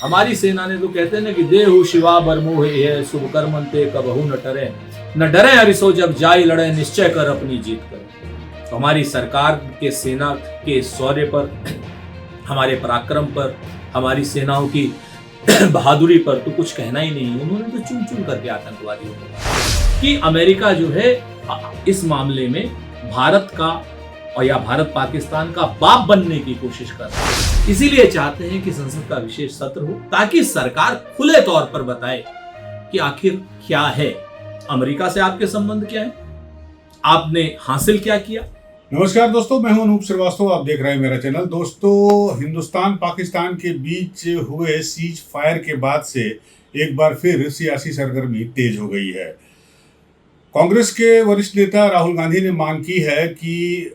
हमारी सेना ने तो कहते हैं ना कि देहु शिवा बरमोह है शुभ कर्मंते कबहु न डरे हरिसो जब जाई लड़े निश्चय कर अपनी जीत कर। तो हमारी सरकार के सेना के शौर्य पर, हमारे पराक्रम पर, हमारी सेनाओं की बहादुरी पर तो कुछ कहना ही नहीं। उन्होंने तो चुन चुन करके आतंकवादियों को कि अमेरिका जो है इस मामले में भारत का और या भारत पाकिस्तान का बाप बनने की कोशिश कर रहा है। इसीलिए चाहते हैं कि संसद का विशेष सत्र हो ताकि सरकार खुले तौर पर बताए कि आखिर क्या है, अमेरिका से आपके संबंध क्या है, आपने हासिल क्या किया। नमस्कार दोस्तों, मैं हूं अनूप श्रीवास्तव, आप देख रहे हैं मेरा चैनल। दोस्तों, हिंदुस्तान पाकिस्तान के बीच हुए सीज फायर के बाद से एक बार फिर सियासी सरगर्मी तेज हो गई है। कांग्रेस के वरिष्ठ नेता राहुल गांधी ने मांग की है कि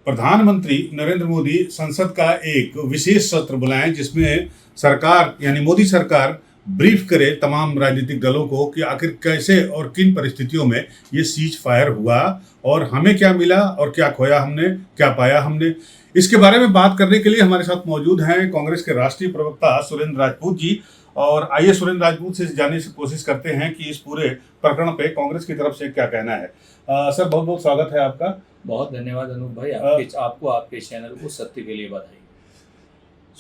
प्रधानमंत्री नरेंद्र मोदी संसद का एक विशेष सत्र बुलाएं जिसमें सरकार यानी मोदी सरकार ब्रीफ करे तमाम राजनीतिक दलों को कि आखिर कैसे और किन परिस्थितियों में ये सीज फायर हुआ और हमें क्या मिला और क्या खोया हमने, क्या पाया हमने। इसके बारे में बात करने के लिए हमारे साथ मौजूद हैं कांग्रेस के राष्ट्रीय प्रवक्ता सुरेंद्र राजपूत जी। और आइए सुरेंद्र राजपूत से जानने की कोशिश करते हैं कि इस पूरे प्रकरण पे कांग्रेस की तरफ से क्या कहना है। सर, बहुत बहुत स्वागत है आपका। बहुत धन्यवाद अनूप भाई, आपको आपके चैनल को सत्य के लिए बधाई।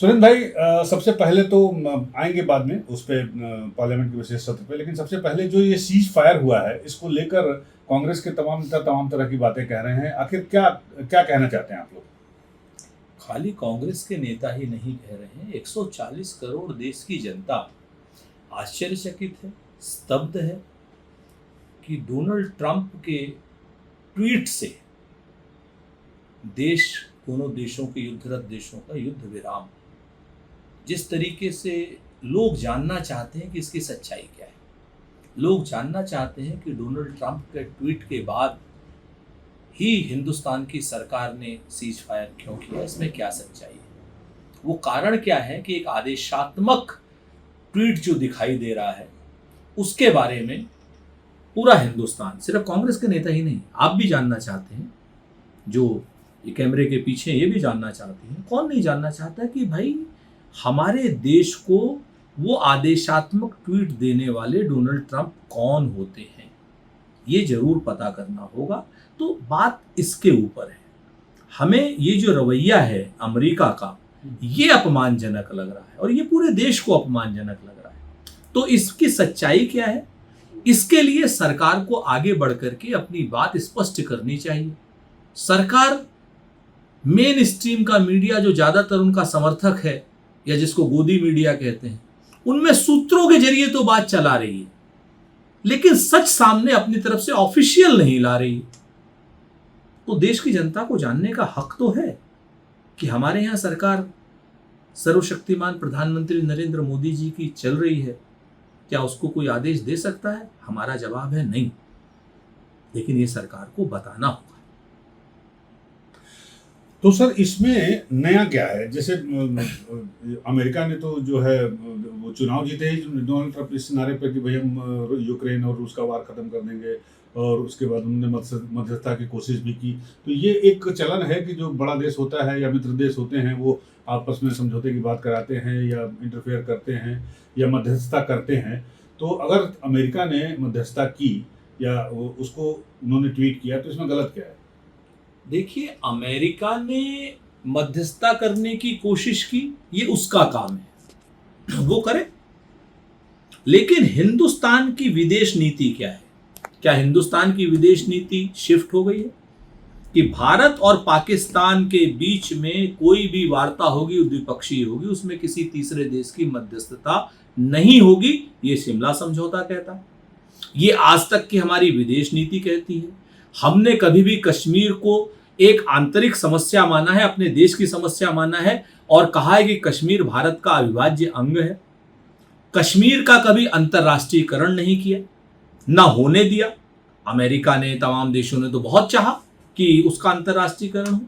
सुरेंद्र भाई, सबसे पहले तो आएंगे बाद में उस पे पार्लियामेंट के विशेष सत्र पे, लेकिन सबसे पहले जो ये सीज फायर हुआ है इसको लेकर कांग्रेस के तमाम तरह की बातें कह रहे हैं। आखिर क्या क्या कहना चाहते हैं आप लोग? खाली कांग्रेस के नेता ही नहीं कह रहे हैं, 140 करोड़ देश की जनता आश्चर्यचकित है, स्तब्ध है कि डोनाल्ड ट्रंप के ट्वीट से दोनों देशों के युद्धरत देशों का युद्ध विराम, जिस तरीके से लोग जानना चाहते हैं कि इसकी सच्चाई क्या है, लोग जानना चाहते हैं कि डोनाल्ड ट्रंप के ट्वीट के बाद ही हिंदुस्तान की सरकार ने सीज फायर क्यों किया, इसमें क्या सच्चाई है, वो कारण क्या है कि एक आदेशात्मक ट्वीट जो दिखाई दे रहा है उसके बारे में पूरा हिंदुस्तान, सिर्फ कांग्रेस के नेता ही नहीं, आप भी जानना चाहते हैं, जो ये कैमरे के पीछे ये भी जानना चाहते हैं। कौन नहीं जानना चाहता कि भाई हमारे देश को वो आदेशात्मक ट्वीट देने वाले डोनाल्ड ट्रंप कौन होते हैं, ये जरूर पता करना होगा। तो बात इसके ऊपर है, हमें ये जो रवैया है अमेरिका का, ये अपमानजनक लग रहा है और ये पूरे देश को अपमानजनक लग रहा है। तो इसकी सच्चाई क्या है, इसके लिए सरकार को आगे बढ़ करके अपनी बात स्पष्ट करनी चाहिए। सरकार मेन स्ट्रीम का मीडिया जो ज्यादातर उनका समर्थक है या जिसको गोदी मीडिया कहते हैं, उनमें सूत्रों के जरिए तो बात चला रही है, लेकिन सच सामने अपनी तरफ से ऑफिशियल नहीं ला रही। तो देश की जनता को जानने का हक तो है कि हमारे यहाँ सरकार सर्वशक्तिमान प्रधानमंत्री नरेंद्र मोदी जी की चल रही है, क्या उसको कोई आदेश दे सकता है? हमारा जवाब है नहीं, लेकिन ये सरकार को बताना होगा। तो सर, इसमें नया क्या है? जैसे अमेरिका ने तो जो है वो चुनाव जीते ही डोनाल्ड ट्रंप इस नारे पे कि भाई हम यूक्रेन और रूस का वार खत्म कर देंगे, और उसके बाद उन्होंने मध्यस्थता की कोशिश भी की। तो ये एक चलन है कि जो बड़ा देश होता है या मित्र देश होते हैं वो आपस में समझौते की बात कराते हैं या इंटरफेयर करते हैं या मध्यस्थता करते हैं। तो अगर अमेरिका ने मध्यस्थता की या उसको उन्होंने ट्वीट किया तो इसमें गलत क्या है? देखिए, अमेरिका ने मध्यस्थता करने की कोशिश की, ये उसका काम है, वो करे। लेकिन हिंदुस्तान की विदेश नीति क्या है? क्या हिंदुस्तान की विदेश नीति शिफ्ट हो गई है कि भारत और पाकिस्तान के बीच में कोई भी वार्ता होगी, द्विपक्षीय होगी, उसमें किसी तीसरे देश की मध्यस्थता नहीं होगी? ये शिमला समझौता कहता है, ये आज तक की हमारी विदेश नीति कहती है। हमने कभी भी कश्मीर को एक आंतरिक समस्या माना है, अपने देश की समस्या माना है और कहा है कि कश्मीर भारत का अविभाज्य अंग है। कश्मीर का कभी अंतर्राष्ट्रीयकरण नहीं किया, ना होने दिया। अमेरिका ने, तमाम देशों ने तो बहुत चाहा कि उसका अंतर्राष्ट्रीयकरण हो।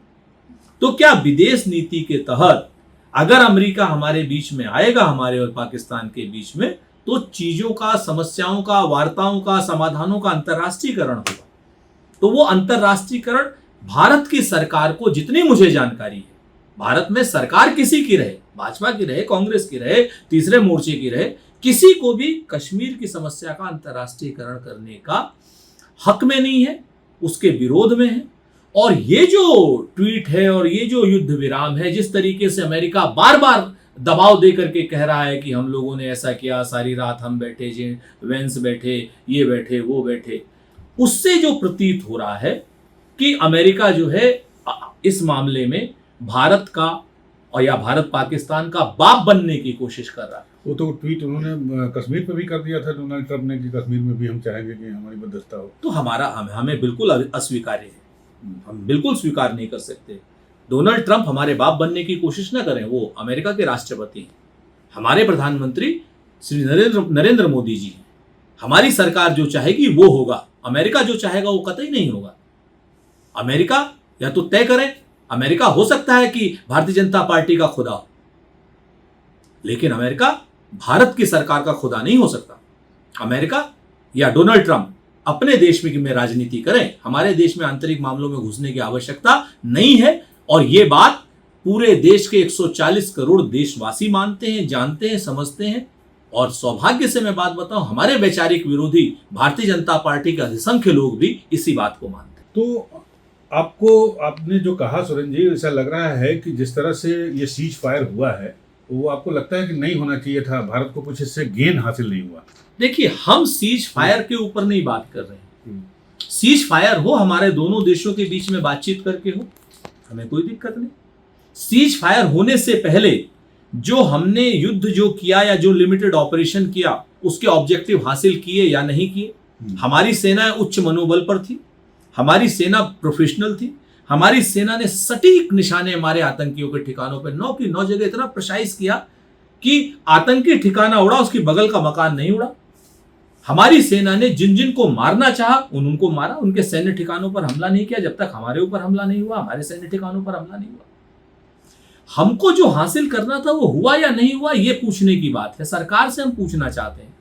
तो क्या विदेश नीति के तहत अगर अमेरिका हमारे बीच में आएगा, हमारे और पाकिस्तान के बीच में, तो चीजों का, समस्याओं का, वार्ताओं का, समाधानों का अंतर्राष्ट्रीयकरण होगा। तो वो अंतर्राष्ट्रीयकरण भारत की सरकार को, जितनी मुझे जानकारी है, भारत में सरकार किसी की रहे, भाजपा की रहे, कांग्रेस की रहे, तीसरे मोर्चे की रहे, किसी को भी कश्मीर की समस्या का अंतर्राष्ट्रीयकरण करने का हक में नहीं है, उसके विरोध में है। और ये जो ट्वीट है और ये जो युद्ध विराम है, जिस तरीके से अमेरिका बार बार दबाव दे करके कह रहा है कि हम लोगों ने ऐसा किया, सारी रात हम बैठे, वेंस बैठे, ये बैठे, वो बैठे, उससे जो प्रतीत हो रहा है कि अमेरिका जो है इस मामले में भारत का और या भारत पाकिस्तान का बाप बनने की कोशिश कर रहा है। वो तो ट्वीट उन्होंने कश्मीर पे भी कर दिया था डोनाल्ड ट्रंप ने कि कश्मीर में भी हम चाहेंगे कि हमारी मध्यस्थता हो। तो हमें बिल्कुल अस्वीकार्य है, हम बिल्कुल स्वीकार नहीं कर सकते। डोनाल्ड ट्रंप हमारे बाप बनने की कोशिश ना करें, वो अमेरिका के राष्ट्रपति हैं, हमारे प्रधानमंत्री श्री नरेंद्र मोदी जी हैं। हमारी सरकार जो चाहेगी वो होगा, अमेरिका जो चाहेगा वो कतई नहीं होगा। अमेरिका या तो तय करें, अमेरिका हो सकता है कि भारतीय जनता पार्टी का खुदा हो, लेकिन अमेरिका भारत की सरकार का खुदा नहीं हो सकता। अमेरिका या डोनाल्ड ट्रंप अपने देश में राजनीति करें, हमारे देश में आंतरिक मामलों में घुसने की आवश्यकता नहीं है। और ये बात पूरे देश के 140 करोड़ देशवासी मानते हैं, जानते हैं, समझते हैं। और सौभाग्य से मैं बात बताऊं, हमारे वैचारिक विरोधी भारतीय जनता पार्टी के असंख्य लोग भी इसी बात को मानते हैं। तो आपने जो कहा सुरेंद्र जी, ऐसा लग रहा है कि जिस तरह से ये सीज फायर हुआ है वो आपको लगता है कि नहीं होना चाहिए था, भारत को कुछ इससे गेन हासिल नहीं हुआ। देखिए, हम सीज फायर के ऊपर नहीं बात कर रहे हैं। सीज फायर हो हमारे दोनों देशों के बीच में बातचीत करके हो, हमें कोई दिक्कत नहीं। सीज फायर होने से पहले जो हमने युद्ध जो किया या जो लिमिटेड ऑपरेशन किया, उसके ऑब्जेक्टिव हासिल किए या नहीं किए। हमारी सेना उच्च मनोबल पर थी, हमारी सेना प्रोफेशनल थी, हमारी सेना ने सटीक निशाने मारे आतंकियों के ठिकानों पर, 9 की 9 जगह इतना प्रिसाइज किया कि आतंकी ठिकाना उड़ा, उसकी बगल का मकान नहीं उड़ा। हमारी सेना ने जिन जिन को मारना चाहा उनको मारा, उनके सैन्य ठिकानों पर हमला नहीं किया। जब तक हमारे ऊपर हमला नहीं हुआ, हमारे सैन्य ठिकानों पर हमला नहीं हुआ। हमको जो हासिल करना था वो हुआ या नहीं हुआ, ये पूछने की बात है। सरकार से हम पूछना चाहते हैं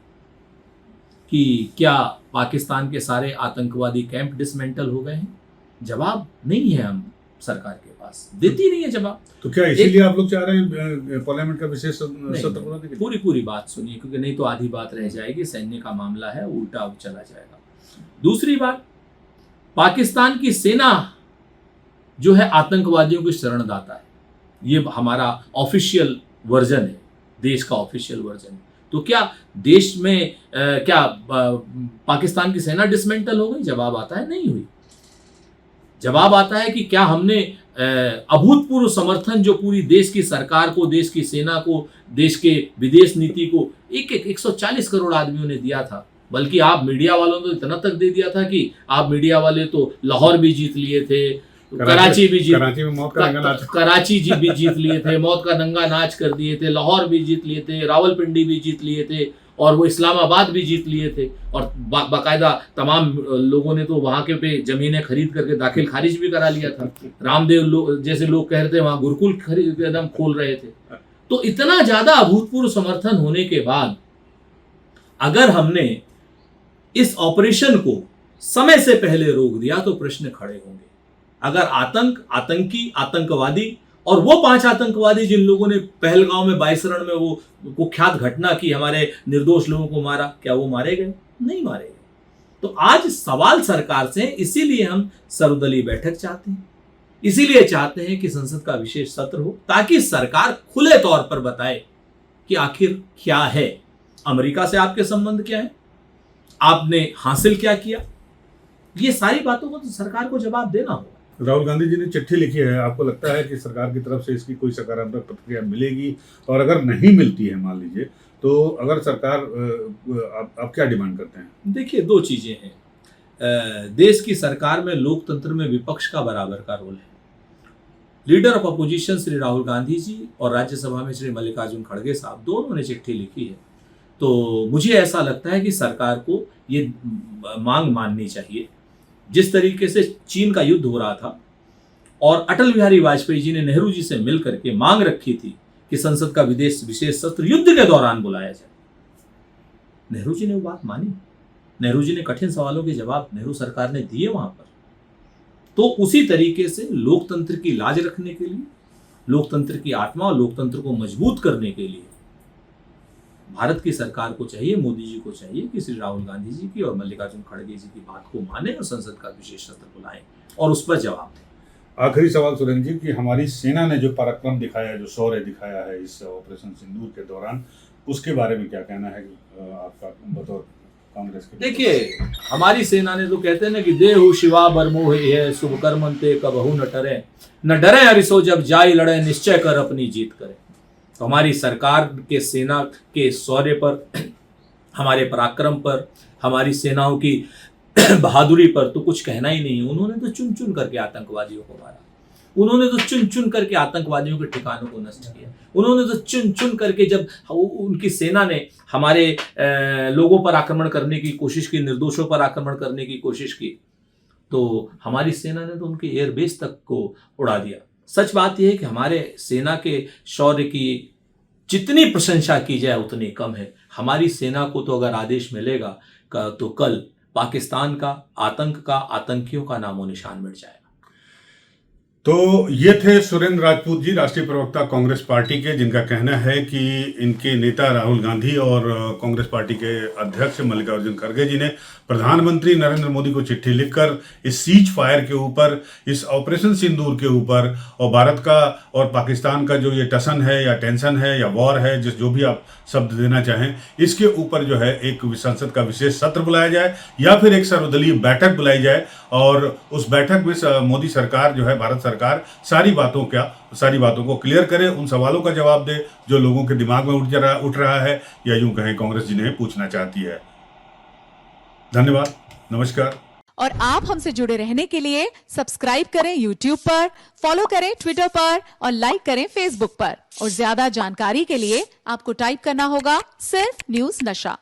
कि क्या पाकिस्तान के सारे आतंकवादी कैंप डिसमेंटल हो गए हैं? जवाब नहीं है, हम सरकार के पास देती नहीं है जवाब। तो क्या इसीलिए आप लोग चाह रहे हैं पार्लियामेंट का विशेष सत्र बुलाने के लिए? पूरी बात सुनिए, क्योंकि नहीं तो आधी बात रह जाएगी। सैन्य का मामला है, उल्टा चला जाएगा। दूसरी बात, पाकिस्तान की सेना जो है आतंकवादियों की शरणदाता है, ये हमारा ऑफिशियल वर्जन है, देश का ऑफिशियल वर्जन है। तो क्या देश में पाकिस्तान की सेना डिसमेंटल हो गई? जवाब आता है नहीं हुई। जवाब आता है कि क्या हमने अभूतपूर्व समर्थन जो पूरी देश की सरकार को, देश की सेना को, देश के विदेश नीति को 140 करोड़ आदमियों ने दिया था। बल्कि आप मीडिया वालों ने तो इतना तक दे दिया था कि आप मीडिया वाले तो लाहौर भी जीत लिए थे, कराची भी जीत लिए थे, मौत का नंगा नाच कर दिए थे, लाहौर भी जीत लिए थे, रावलपिंडी भी जीत लिए थे, और वो इस्लामाबाद भी जीत लिए थे। और बाकायदा तमाम लोगों ने तो वहाँ के पे जमीनें खरीद करके दाखिल खारिज भी करा लिया था। रामदेव जैसे लोग कह रहे थे वहाँ गुरुकुल खरीद एकदम खोल रहे थे। तो इतना ज्यादा अभूतपूर्व समर्थन होने के बाद अगर हमने इस ऑपरेशन को समय से पहले रोक दिया तो प्रश्न खड़े होंगे। अगर आतंकी, आतंकवादी और वो 5 आतंकवादी जिन लोगों ने पहलगांव में, बाइसरण में वो कुख्यात घटना की, हमारे निर्दोष लोगों को मारा, क्या वो मारे गए? नहीं मारे गए। तो आज सवाल सरकार से, इसीलिए हम सर्वदलीय बैठक चाहते हैं, इसीलिए चाहते हैं कि संसद का विशेष सत्र हो, ताकि सरकार खुले तौर पर बताए कि आखिर क्या है, अमेरिका से आपके संबंध क्या है, आपने हासिल क्या किया। ये सारी बातों को तो सरकार को जवाब देना होगा। राहुल गांधी जी ने चिट्ठी लिखी है, आपको लगता है कि सरकार की तरफ से इसकी कोई सकारात्मक प्रतिक्रिया मिलेगी? और अगर नहीं मिलती है, मान लीजिए, तो अगर सरकार, आप क्या डिमांड करते हैं? देखिए, 2 चीजें हैं। देश की सरकार में, लोकतंत्र में विपक्ष का बराबर का रोल है। Leader of opposition Shri Rahul Gandhi ji और राज्यसभा में श्री मल्लिकार्जुन खड़गे साहब, दोनों ने चिट्ठी लिखी है। तो मुझे ऐसा लगता है कि सरकार को ये मांग माननी चाहिए। जिस तरीके से चीन का युद्ध हो रहा था और अटल बिहारी वाजपेयी जी ने नेहरू जी से मिल करके मांग रखी थी कि संसद का विशेष सत्र युद्ध के दौरान बुलाया जाए, नेहरू जी ने वो बात मानी। नेहरू जी ने कठिन सवालों के जवाब नेहरू सरकार ने दिए वहां पर। तो उसी तरीके से लोकतंत्र की लाज रखने के लिए लोकतंत्र की आत्मा और लोकतंत्र को मजबूत करने के लिए भारत की सरकार को चाहिए, मोदी जी को चाहिए कि श्री राहुल गांधी जी की और मल्लिकार्जुन खड़गे जी की बात को माने और संसद का विशेष सत्र बुलाएं और उस पर जवाब दें। आखिरी सवाल सुरेंद्र जी कि हमारी सेना ने जो पराक्रम दिखाया, जो शौर्य दिखाया है इस ऑपरेशन सिंदूर के दौरान, उसके बारे में क्या कहना है आपका बतौर कांग्रेस के? देखिए, हमारी सेना ने तो कहते हैं ना कि देहु शिवा बरमोह है शुभ कर्मंते कबहु न डरे हरिसो जब जाई लड़े निश्चय कर अपनी जीत करे। तो हमारी सरकार के सेना के शौर्य पर, हमारे पराक्रम पर, हमारी सेनाओं की बहादुरी पर तो कुछ कहना ही नहीं है। उन्होंने तो चुन चुन करके आतंकवादियों को मारा, उन्होंने तो चुन चुन करके आतंकवादियों के ठिकानों को नष्ट किया, उन्होंने तो चुन चुन करके, जब उनकी सेना ने हमारे लोगों पर आक्रमण करने की कोशिश की, निर्दोषों पर आक्रमण करने की कोशिश की, तो हमारी सेना ने तो उनके एयरबेस तक को उड़ा दिया। सच बात यह है कि हमारे सेना के शौर्य की जितनी प्रशंसा की जाए उतनी कम है। हमारी सेना को तो अगर आदेश मिलेगा तो कल पाकिस्तान का, आतंक का, आतंकियों का नामो निशान मिट जाएगा। तो ये थे सुरेंद्र राजपूत जी, राष्ट्रीय प्रवक्ता कांग्रेस पार्टी के, जिनका कहना है कि इनके नेता राहुल गांधी और कांग्रेस पार्टी के अध्यक्ष मल्लिकार्जुन खड़गे जी ने प्रधानमंत्री नरेंद्र मोदी को चिट्ठी लिखकर इस सीज फायर के ऊपर, इस ऑपरेशन सिंदूर के ऊपर और भारत का और पाकिस्तान का जो ये टसन है या टेंशन है या वॉर है, जो भी आप शब्द देना चाहें, इसके ऊपर जो है एक संसद का विशेष सत्र बुलाया जाए या फिर एक सर्वदलीय बैठक बुलाई जाए और उस बैठक में मोदी सरकार जो है, भारत सरकार सारी बातों को क्लियर करे, उन सवालों का जवाब दे जो लोगों के दिमाग में उठ रहा है या यूं कहें कांग्रेस जिन्हें पूछना चाहती है। धन्यवाद, नमस्कार। और आप हमसे जुड़े रहने के लिए सब्सक्राइब करें YouTube पर, फॉलो करें Twitter पर और लाइक करें Facebook पर। और ज्यादा जानकारी के लिए आपको टाइप करना होगा सिर्फ न्यूज़ नशा।